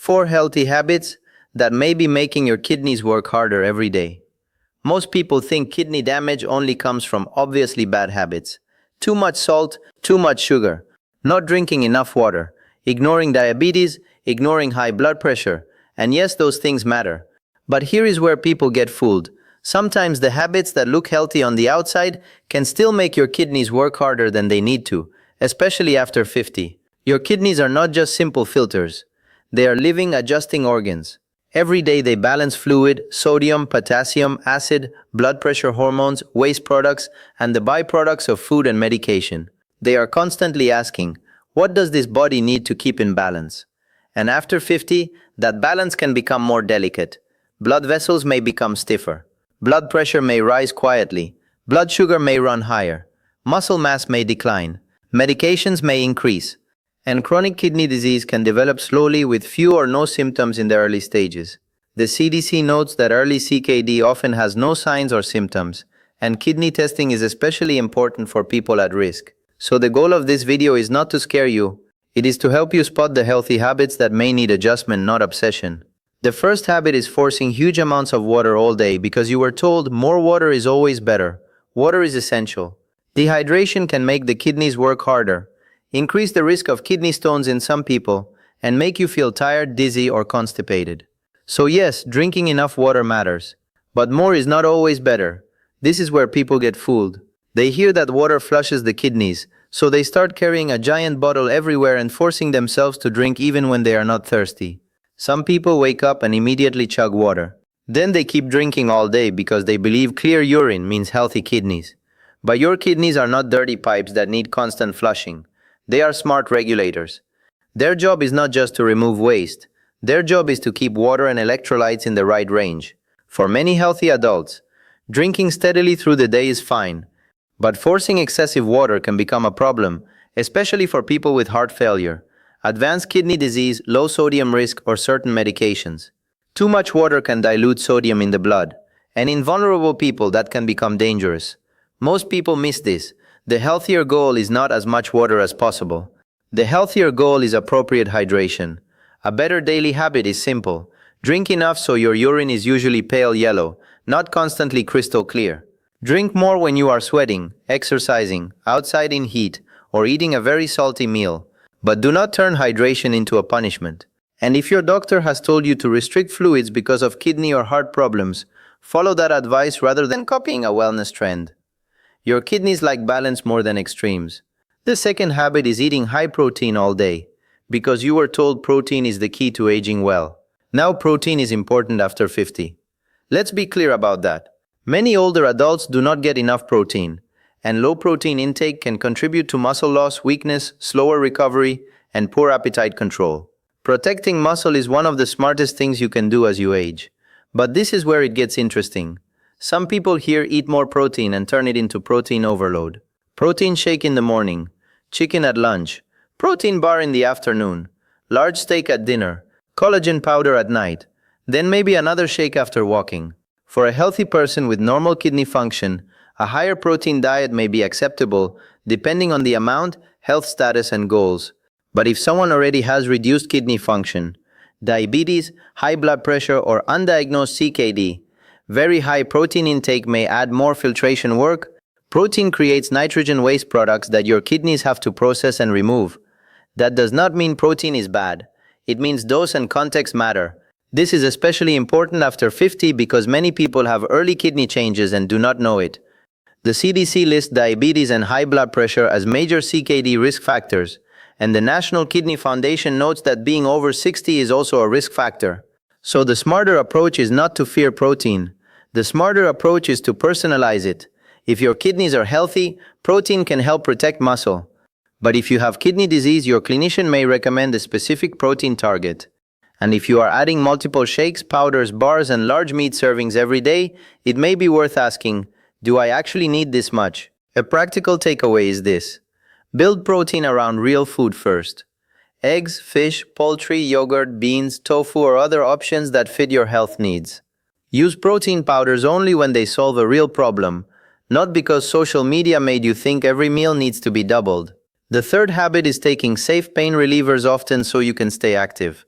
4 healthy habits that may be making your kidneys work harder every day. Most people think kidney damage only comes from obviously bad habits. Too much salt, too much sugar, not drinking enough water, ignoring diabetes, ignoring high blood pressure. And yes, those things matter. But here is where people get fooled. Sometimes the habits that look healthy on the outside can still make your kidneys work harder than they need to, especially after 50. Your kidneys are not just simple filters. They are living, adjusting organs. Every day they balance fluid, sodium, potassium, acid, blood pressure hormones, waste products, and the byproducts of food and medication. They are constantly asking, what does this body need to keep in balance? And after 50, that balance can become more delicate. Blood vessels may become stiffer. Blood pressure may rise quietly. Blood sugar may run higher. Muscle mass may decline. Medications may increase. And chronic kidney disease can develop slowly with few or no symptoms in the early stages. The CDC notes that early CKD often has no signs or symptoms, and kidney testing is especially important for people at risk. So the goal of this video is not to scare you, it is to help you spot the healthy habits that may need adjustment, not obsession. The first habit is forcing huge amounts of water all day because you were told more water is always better. Water is essential. Dehydration can make the kidneys work harder, increase the risk of kidney stones in some people, and make you feel tired, dizzy, or constipated. So yes, drinking enough water matters. But more is not always better. This is where people get fooled. They hear that water flushes the kidneys, so they start carrying a giant bottle everywhere and forcing themselves to drink even when they are not thirsty. Some people wake up and immediately chug water. Then they keep drinking all day because they believe clear urine means healthy kidneys. But your kidneys are not dirty pipes that need constant flushing. They are smart regulators. Their job is not just to remove waste. Their job is to keep water and electrolytes in the right range. For many healthy adults, drinking steadily through the day is fine. But forcing excessive water can become a problem, especially for people with heart failure, advanced kidney disease, low sodium risk, or certain medications. Too much water can dilute sodium in the blood, and in vulnerable people that can become dangerous. Most people miss this. The healthier goal is not as much water as possible. The healthier goal is appropriate hydration. A better daily habit is simple. Drink enough so your urine is usually pale yellow, not constantly crystal clear. Drink more when you are sweating, exercising, outside in heat, or eating a very salty meal. But do not turn hydration into a punishment. And if your doctor has told you to restrict fluids because of kidney or heart problems, follow that advice rather than copying a wellness trend. Your kidneys like balance more than extremes. The second habit is eating high protein all day, because you were told protein is the key to aging well. Now protein is important after 50. Let's be clear about that. Many older adults do not get enough protein, and low protein intake can contribute to muscle loss, weakness, slower recovery, and poor appetite control. Protecting muscle is one of the smartest things you can do as you age. But this is where it gets interesting. Some people here eat more protein and turn it into protein overload. Protein shake in the morning, chicken at lunch, protein bar in the afternoon, large steak at dinner, collagen powder at night, then maybe another shake after walking. For a healthy person with normal kidney function, a higher protein diet may be acceptable depending on the amount, health status, and goals. But if someone already has reduced kidney function, diabetes, high blood pressure, or undiagnosed CKD, very high protein intake may add more filtration work. Protein creates nitrogen waste products that your kidneys have to process and remove. That does not mean protein is bad. It means dose and context matter. This is especially important after 50 because many people have early kidney changes and do not know it. The CDC lists diabetes and high blood pressure as major CKD risk factors, and the National Kidney Foundation notes that being over 60 is also a risk factor. So the smarter approach is not to fear protein. The smarter approach is to personalize it. If your kidneys are healthy, protein can help protect muscle. But if you have kidney disease, your clinician may recommend a specific protein target. And if you are adding multiple shakes, powders, bars, and large meat servings every day, it may be worth asking, do I actually need this much? A practical takeaway is this. Build protein around real food first. Eggs, fish, poultry, yogurt, beans, tofu, or other options that fit your health needs. Use protein powders only when they solve a real problem, not because social media made you think every meal needs to be doubled. The third habit is taking safe pain relievers often so you can stay active.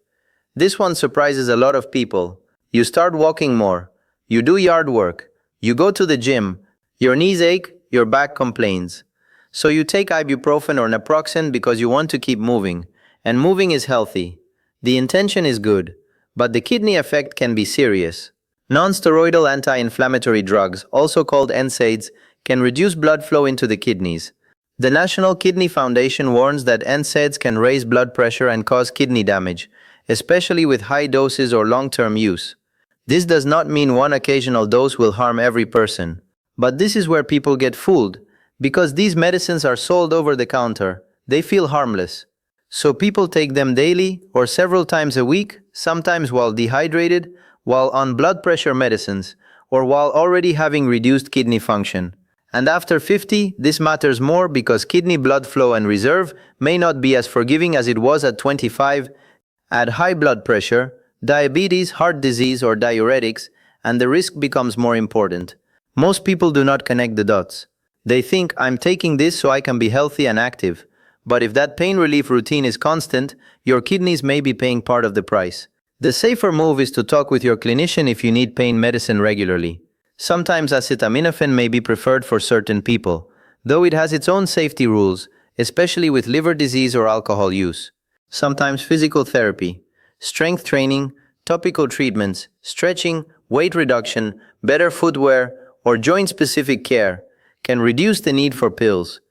This one surprises a lot of people. You start walking more. You do yard work. You go to the gym. Your knees ache, your back complains. So you take ibuprofen or naproxen because you want to keep moving. And moving is healthy. The intention is good, but the kidney effect can be serious. Non-steroidal anti-inflammatory drugs, also called NSAIDs, can reduce blood flow into the kidneys. The National Kidney Foundation warns that NSAIDs can raise blood pressure and cause kidney damage, especially with high doses or long-term use. This does not mean one occasional dose will harm every person. But this is where people get fooled. Because these medicines are sold over the counter, they feel harmless. So people take them daily or several times a week, sometimes while dehydrated, while on blood pressure medicines, or while already having reduced kidney function. And after 50, this matters more because kidney blood flow and reserve may not be as forgiving as it was at 25. Add high blood pressure, diabetes, heart disease, or diuretics, and the risk becomes more important. Most people do not connect the dots. They think, I'm taking this so I can be healthy and active. But if that pain relief routine is constant, your kidneys may be paying part of the price. The safer move is to talk with your clinician if you need pain medicine regularly. Sometimes acetaminophen may be preferred for certain people, though it has its own safety rules, especially with liver disease or alcohol use. Sometimes physical therapy, strength training, topical treatments, stretching, weight reduction, better footwear, or joint-specific care can reduce the need for pills.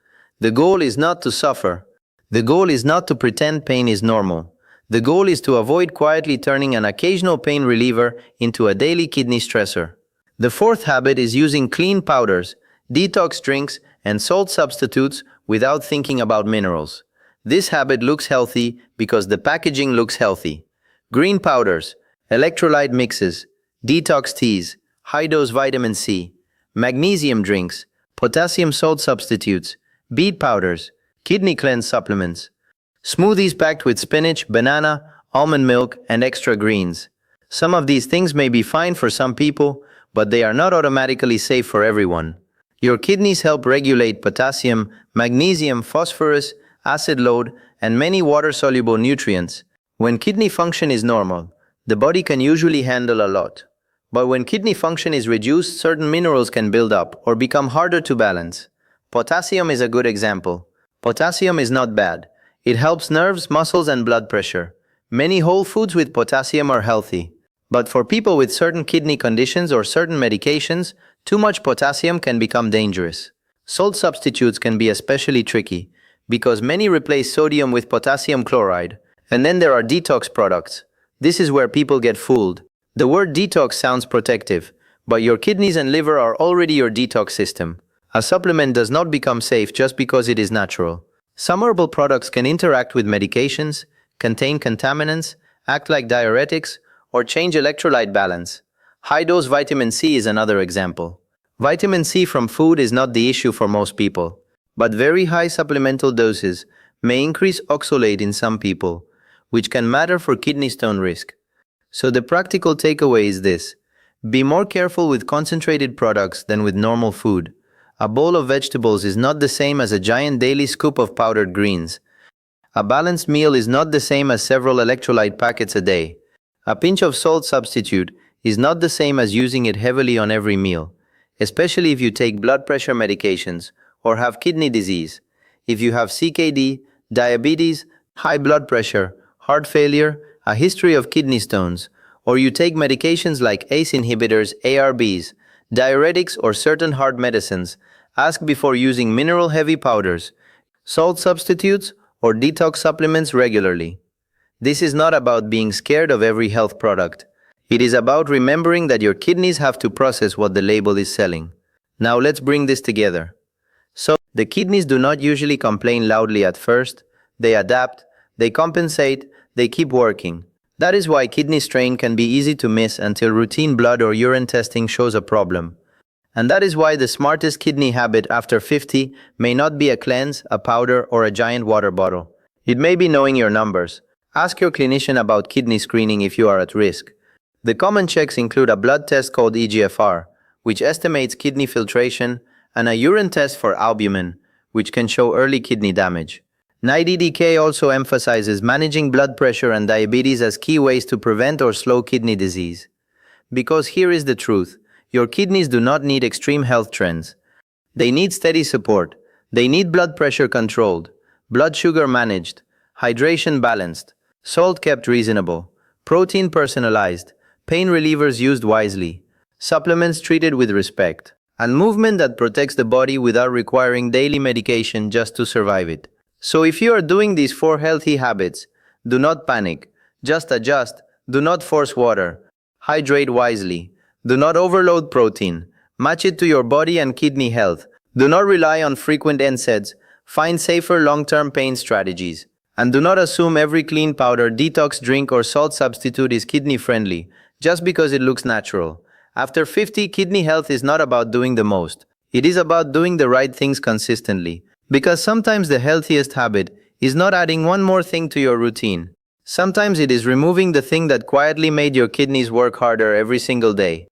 The goal is not to suffer. The goal is not to pretend pain is normal. The goal is to avoid quietly turning an occasional pain reliever into a daily kidney stressor. The fourth habit is using clean powders, detox drinks, and salt substitutes without thinking about minerals. This habit looks healthy because the packaging looks healthy. Green powders, electrolyte mixes, detox teas, high-dose vitamin C, magnesium drinks, potassium salt substitutes, beet powders, kidney cleanse supplements, smoothies packed with spinach, banana, almond milk, and extra greens. Some of these things may be fine for some people, but they are not automatically safe for everyone. Your kidneys help regulate potassium, magnesium, phosphorus, acid load, and many water-soluble nutrients. When kidney function is normal, the body can usually handle a lot. But when kidney function is reduced, certain minerals can build up or become harder to balance. Potassium is a good example. Potassium is not bad. It helps nerves, muscles, and blood pressure. Many whole foods with potassium are healthy. But for people with certain kidney conditions or certain medications, too much potassium can become dangerous. Salt substitutes can be especially tricky because many replace sodium with potassium chloride. And then there are detox products. This is where people get fooled. The word detox sounds protective, but your kidneys and liver are already your detox system. A supplement does not become safe just because it is natural. Some herbal products can interact with medications, contain contaminants, act like diuretics, or change electrolyte balance. High-dose vitamin C is another example. Vitamin C from food is not the issue for most people, but very high supplemental doses may increase oxalate in some people, which can matter for kidney stone risk. So the practical takeaway is this: be more careful with concentrated products than with normal food. A bowl of vegetables is not the same as a giant daily scoop of powdered greens. A balanced meal is not the same as several electrolyte packets a day. A pinch of salt substitute is not the same as using it heavily on every meal, especially if you take blood pressure medications or have kidney disease. If you have CKD, diabetes, high blood pressure, heart failure, a history of kidney stones, or you take medications like ACE inhibitors, ARBs, diuretics, or certain heart medicines, ask before using mineral-heavy powders, salt substitutes, or detox supplements regularly. This is not about being scared of every health product. It is about remembering that your kidneys have to process what the label is selling. Now let's bring this together. So, the kidneys do not usually complain loudly at first. They adapt, they compensate, they keep working. That is why kidney strain can be easy to miss until routine blood or urine testing shows a problem. And that is why the smartest kidney habit after 50 may not be a cleanse, a powder, or a giant water bottle. It may be knowing your numbers. Ask your clinician about kidney screening if you are at risk. The common checks include a blood test called eGFR, which estimates kidney filtration, and a urine test for albumin, which can show early kidney damage. 90DK also emphasizes managing blood pressure and diabetes as key ways to prevent or slow kidney disease. Because here is the truth, your kidneys do not need extreme health trends. They need steady support. They need blood pressure controlled, blood sugar managed, hydration balanced, salt kept reasonable, protein personalized, pain relievers used wisely, supplements treated with respect, and movement that protects the body without requiring daily medication just to survive it. So if you are doing these 4 healthy habits, do not panic, just adjust, do not force water, hydrate wisely, do not overload protein, match it to your body and kidney health, do not rely on frequent NSAIDs, find safer long-term pain strategies, and do not assume every clean powder, detox drink or salt substitute is kidney-friendly, just because it looks natural. After 50, kidney health is not about doing the most. It is about doing the right things consistently. Because sometimes the healthiest habit is not adding one more thing to your routine. Sometimes it is removing the thing that quietly made your kidneys work harder every single day.